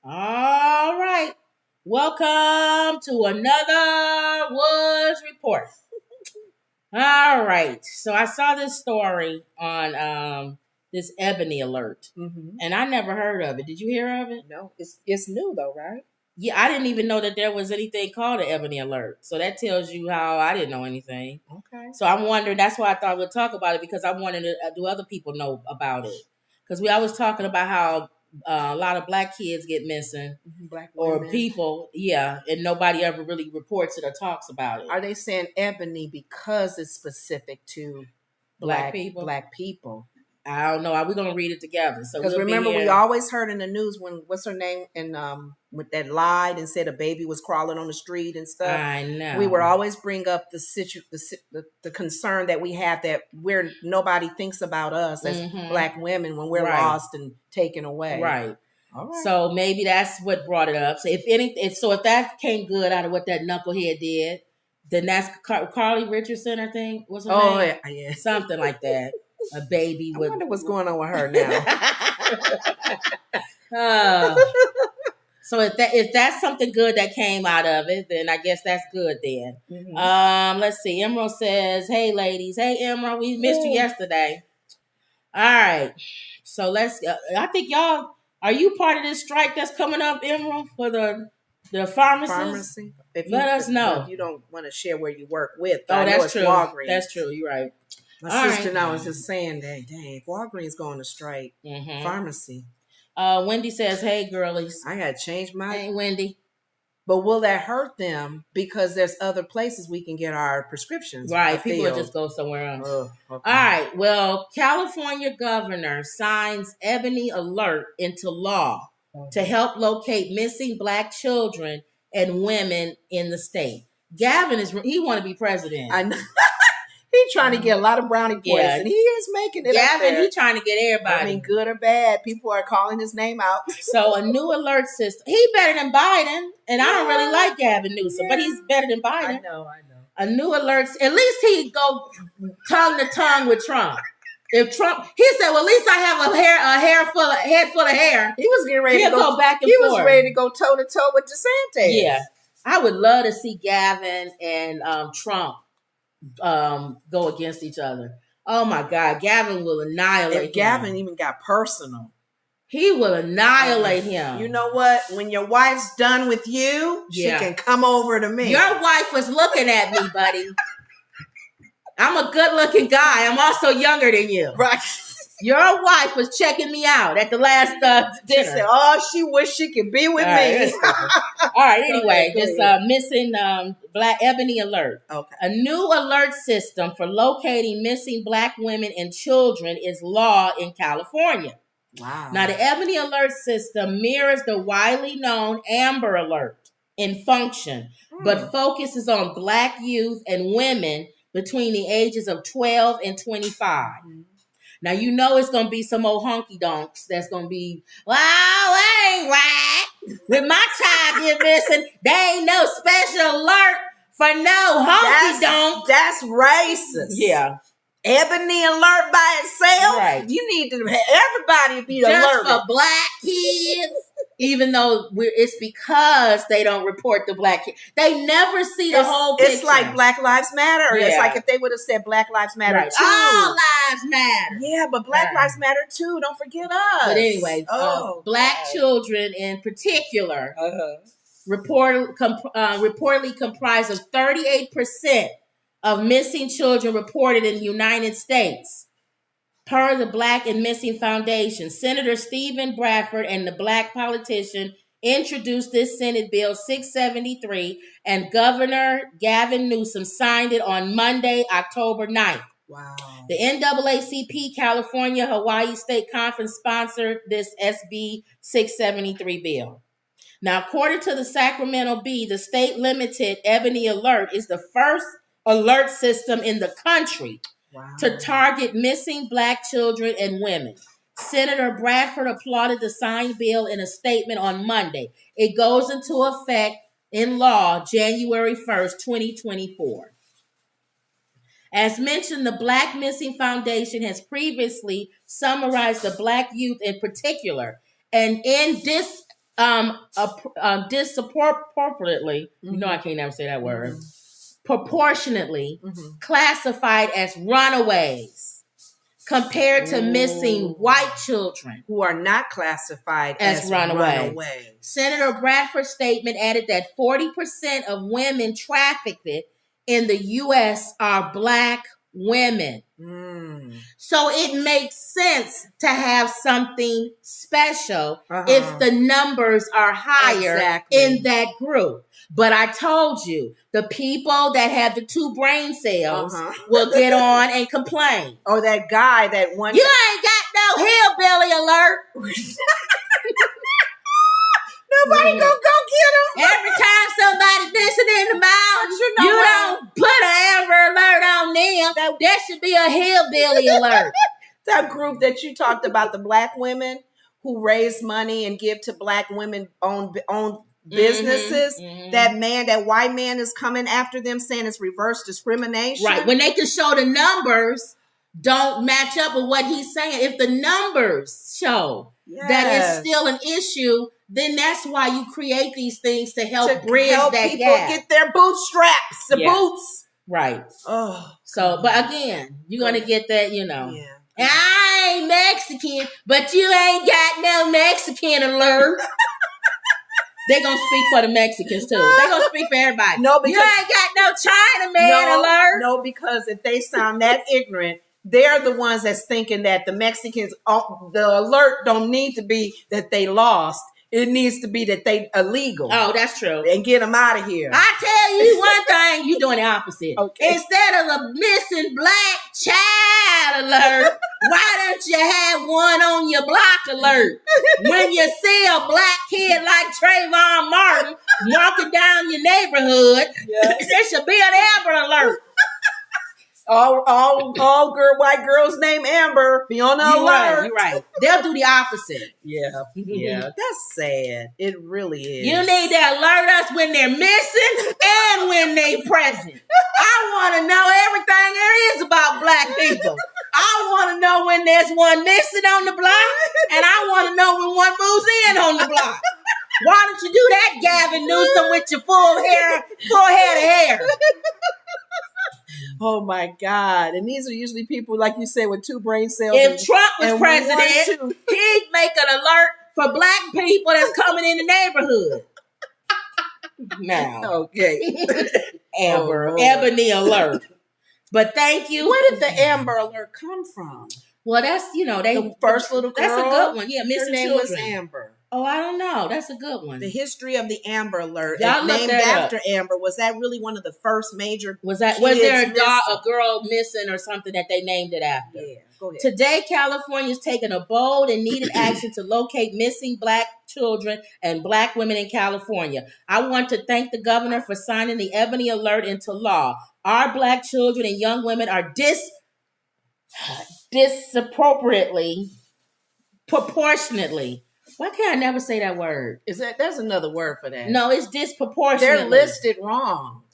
All right. Welcome to another Woods Report. All right. So I saw this story on this Ebony Alert, and I never heard of it. Did you hear of it? No, it's new though, right? Yeah, I didn't even know that there was anything called an Ebony Alert. So that tells you how I didn't know anything. Okay. So I'm wondering, that's why I thought we'd talk about it, because I wanted to do other people know about it. Because we always talking about how a lot of black kids get missing, Black women. or people, and nobody ever really reports it or talks about it. Are they saying ebony because it's specific to Black people? Black people. I don't know. We're gonna read it together. So because remember, we always heard in the news when what's her name and with that lied and said a baby was crawling on the street and stuff. I know. We would always bring up the concern that we have that nobody thinks about us as Black women when we're lost and taken away. Right. All right. So maybe that's what brought it up. So if that came good out of what that knucklehead did, then that's Carly Richardson, I think. What's her name? Yeah. Something like that. A baby I with. wonder what's going on with her now. So if that's something good that came out of it, then I guess that's good then. Let's see. Emerald says, "Hey ladies, hey Emerald, we missed you yesterday." All right. So let's. I think y'all, are you part of this strike that's coming up, Emerald, for the pharmacists? Pharmacy. Let us know. If you don't want to share where you work with. Oh, that's true. Walgreens. That's true. You're right. My sister now was just saying that, dang, Walgreens going to strike. Pharmacy. Wendy says, "Hey girlies, I gotta change my." Hey Wendy. But will that hurt them? Because there's other places we can get our prescriptions. Right, people will just go somewhere else. Okay. All right. Well, California governor signs Ebony Alert into law to help locate missing Black children and women in the state. Gavin he want to be president. I know. He's trying to get a lot of brownie points, and he is making it. Gavin, he's trying to get everybody. I mean, good or bad, people are calling his name out. So a new alert system. He better than Biden, and I don't really like Gavin Newsom, but he's better than Biden. I know. A new alert. At least he'd go tongue to tongue with Trump. If Trump, he said, "Well, at least I have a head full of hair." He was getting ready to go back and forth. He was ready to go toe to toe with DeSantis. Yeah, I would love to see Gavin and Trump go against each other. Oh my God, Gavin will annihilate him. Gavin even got personal. He will annihilate him. You know what? When your wife's done with you, she can come over to me. Your wife was looking at me, buddy. I'm a good-looking guy. I'm also younger than you. Right. Your wife was checking me out at the last dinner. She said, "Oh, she wish she could be with me." All right. Anyway, this missing Black Ebony Alert. Okay. A new alert system for locating missing Black women and children is law in California. Wow. Now, the Ebony Alert system mirrors the widely known Amber Alert in function, but focuses on Black youth and women between the ages of 12 and 25. Now, you know it's going to be some old honky donks that's going to be, "Well, ain't right. When my child get missing, there ain't no special alert for no honky donk." That's racist. Yeah. Ebony Alert by itself? Right. You need to have everybody be alerted. Just for Black kids. Even though it's because they don't report the Black kids. They never see the whole picture. It's like Black Lives Matter. Or it's like if they would have said Black Lives Matter too. All lives matter. Yeah, but Black Lives Matter too. Don't forget us. But anyway, Black children in particular reportedly comprise of 38% of missing children reported in the United States. Per the Black and Missing Foundation, Senator Stephen Bradford and the Black politician introduced this Senate Bill 673, and Governor Gavin Newsom signed it on Monday, October 9th. Wow. The NAACP California Hawaii State Conference sponsored this SB 673 bill. Now, according to the Sacramento Bee, the state limited Ebony Alert is the first alert system in the country to target missing Black children and women. Senator Bradford applauded the signed bill in a statement on Monday. It goes into effect in law January 1st, 2024. As mentioned, the Black Missing Foundation has previously summarized the Black youth in particular. And in this disproportionately, I can't never say that word, proportionately classified as runaways compared to missing white children who are not classified as runaways. Senator Bradford's statement added that 40% of women trafficked in the U.S. are Black women. So it makes sense to have something special if the numbers are higher in that group. But I told you, the people that have the 2 brain cells will get on and complain. Oh, that guy that one. You ain't got no hillbilly alert. Nobody go get him. Every time somebody's missing in the mountains, you don't put an Amber Alert on them. That should be a hillbilly alert. That group that you talked about, the Black women who raise money and give to Black women own businesses. That white man is coming after them saying it's reverse discrimination. Right. When they can show the numbers don't match up with what he's saying. If the numbers show that it's still an issue, then that's why you create these things to help bridge that people gap. Get their bootstraps, boots. Right. Oh. So, but again, you're going to get that, Yeah. I ain't Mexican, but you ain't got no Mexican alert. They're going to speak for the Mexicans, too. They're going to speak for everybody. No, because you ain't got no Chinaman alert. No, because if they sound that ignorant, they're the ones that's thinking that the Mexicans, the alert don't need to be that they lost. It needs to be that they illegal. Oh, that's true. And get them out of here. I tell you one thing, you're doing the opposite. Okay. Instead of a missing Black child alert, why don't you have one on your block alert? When you see a Black kid like Trayvon Martin walking down your neighborhood, there should be an Amber Alert. All white girls named Amber be on the alert. You're right. They'll do the opposite. Yeah. That's sad. It really is. You need to alert us when they're missing and when they present. I want to know everything there is about Black people. I want to know when there's one missing on the block, and I want to know when one moves in on the block. Why don't you do that, Gavin Newsom, with your full head of hair? Oh my God. And these are usually people, like you said, with 2 brain cells. If Trump was president, he'd make an alert for Black people that's coming in the neighborhood. Now. Okay. Amber, Ebony Alert. But thank you. Where did the Amber Alert come from? Well, that's, the first little girl. That's a good one. Yeah, missing Her name children. was Amber. Oh, I don't know. That's a good one. The history of the Amber Alert, named after Amber. Was that really one of the first major? Was there a girl missing or something that they named it after? Yeah, go ahead. Today, California is taking a bold and needed action to locate missing Black children and Black women in California. I want to thank the governor for signing the Ebony Alert into law. Our Black children and young women are proportionately. Why can't I never say that word? There's another word for that. No, it's disproportionately. They're listed wrong.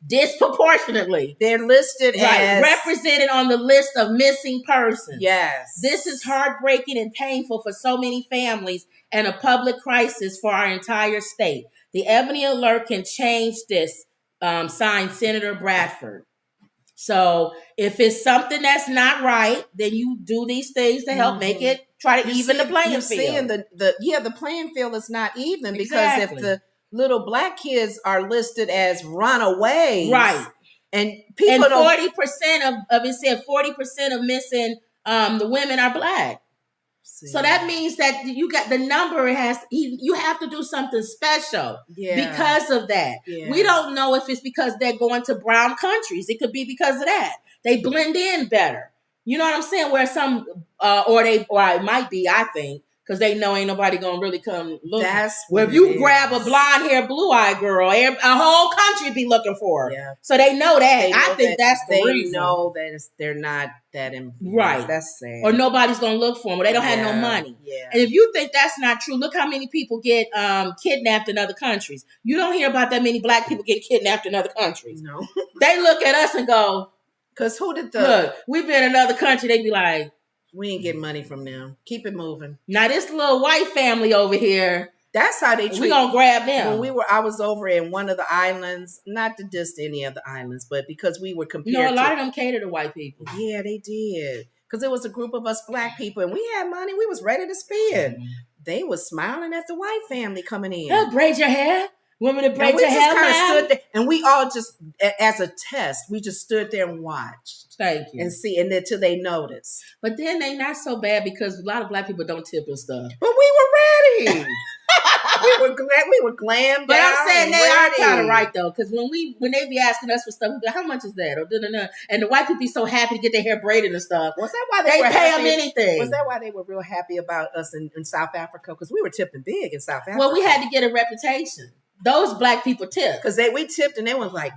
Disproportionately. They're listed as represented on the list of missing persons. Yes. This is heartbreaking and painful for so many families and a public crisis for our entire state. The Ebony Alert can change this, signed Senator Bradford. So if it's something that's not right, then you do these things to help make it, try to even the playing field. The playing field is not even because if the little Black kids are listed as runaways, right, and 40% of it said 40% of missing the women are Black. So that means that you got the number you have to do something special because of that. Yeah. We don't know if it's because they're going to brown countries. It could be because of that. They blend in better. You know what I'm saying? Where some, or it might be, I think, because they know ain't nobody going to really come look. Where if you grab a blonde hair, blue eyed girl, a whole country be looking for her. Yeah. So they know that. I think that's the reason. They know that they're not that important. Right. That's sad. Or nobody's going to look for them. Or they don't have no money. Yeah. And if you think that's not true, look how many people get kidnapped in other countries. You don't hear about that many Black people get kidnapped in other countries. No. They look at us and go, because look, we've been in another country. They be like, we ain't getting money from them. Keep it moving. Now this little white family over here, That's how they treat. We gonna grab them. I was over in one of the islands, not to diss any of the islands, but because we were compared. A lot of them cater to white people. Yeah, they did. Because it was a group of us black people, and we had money. We was ready to spend. Mm-hmm. They was smiling at the white family coming in. They'll braid your hair. Women to braid your hair. Kind of stood there, and we all just, as a test, we just stood there and watched. Thank you. And until they noticed. But then they not so bad because a lot of black people don't tip and stuff. But we were ready. we were glammed. But I'm saying they are kind of right though, because when they be asking us for stuff, we be like, how much is that? Or and the white people be so happy to get their hair braided and stuff. Was that why they pay them anything? Was that why they were real happy about us in South Africa? Because we were tipping big in South Africa. Well, we had to get a reputation. Those black people tipped because we tipped and they was like.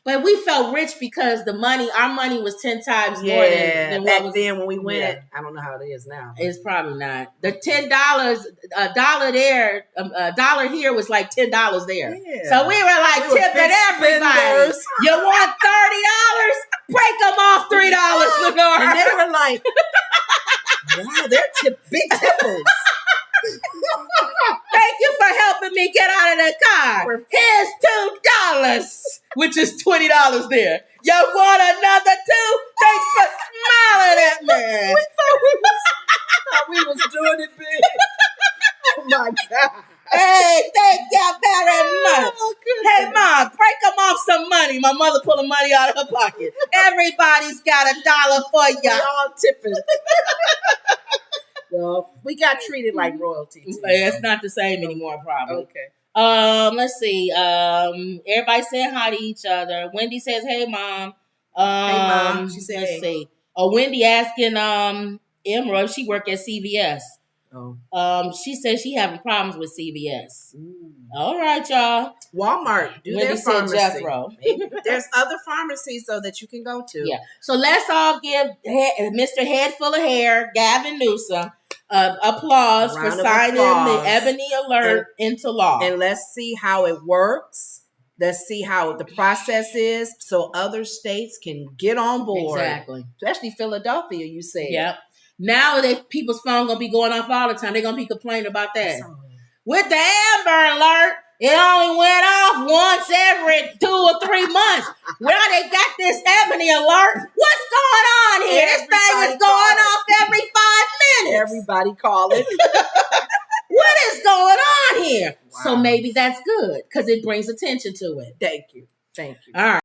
But we felt rich because our money was 10 times more than back then when we went. Yeah. I don't know how it is now. It's probably not. The $10, a dollar there, a dollar here was like $10 there. Yeah. So we were like tipping everybody. You want $30? Break them off $3, Lenore. And they were like, wow, they're big tippers. Thank you for helping me get out of the car. Here's $2, which is $20 there. You want another $2? Thanks for smiling at me. We thought we was doing it big. Oh my God. Hey, thank you very much. Oh, hey, Mom, break them off some money. My mother pulling money out of her pocket. Everybody's got $1 for you. We all tipping. Well, we got treated like royalty. It's not the same anymore, probably. Okay. Let's see. Everybody saying hi to each other. Wendy says, "Hey, Mom." Hey, Mom. She said, "Let's see." Oh, Wendy asking Emerald if she work at CVS. Oh. She says she having problems with CVS. All right, y'all. Walmart do Wendy their pharmacy. Jethro. There's other pharmacies though that you can go to. Yeah. So let's all give Mr. Head Full of Hair, Gavin Newsom, applause for signing the Ebony Alert into law. And let's see how it works. Let's see how the process is so other states can get on board. Exactly. Especially Philadelphia, you said. Yep. Now people's phone going to be going off all the time. They're going to be complaining about that. With the Amber Alert, it only went off once every 2 or 3 months. Now they got this Ebony Alert. What's going on here? This thing is going off every 5 minutes. Everybody call it. What is going on here? Wow. So maybe that's good because it brings attention to it. Thank you. All right.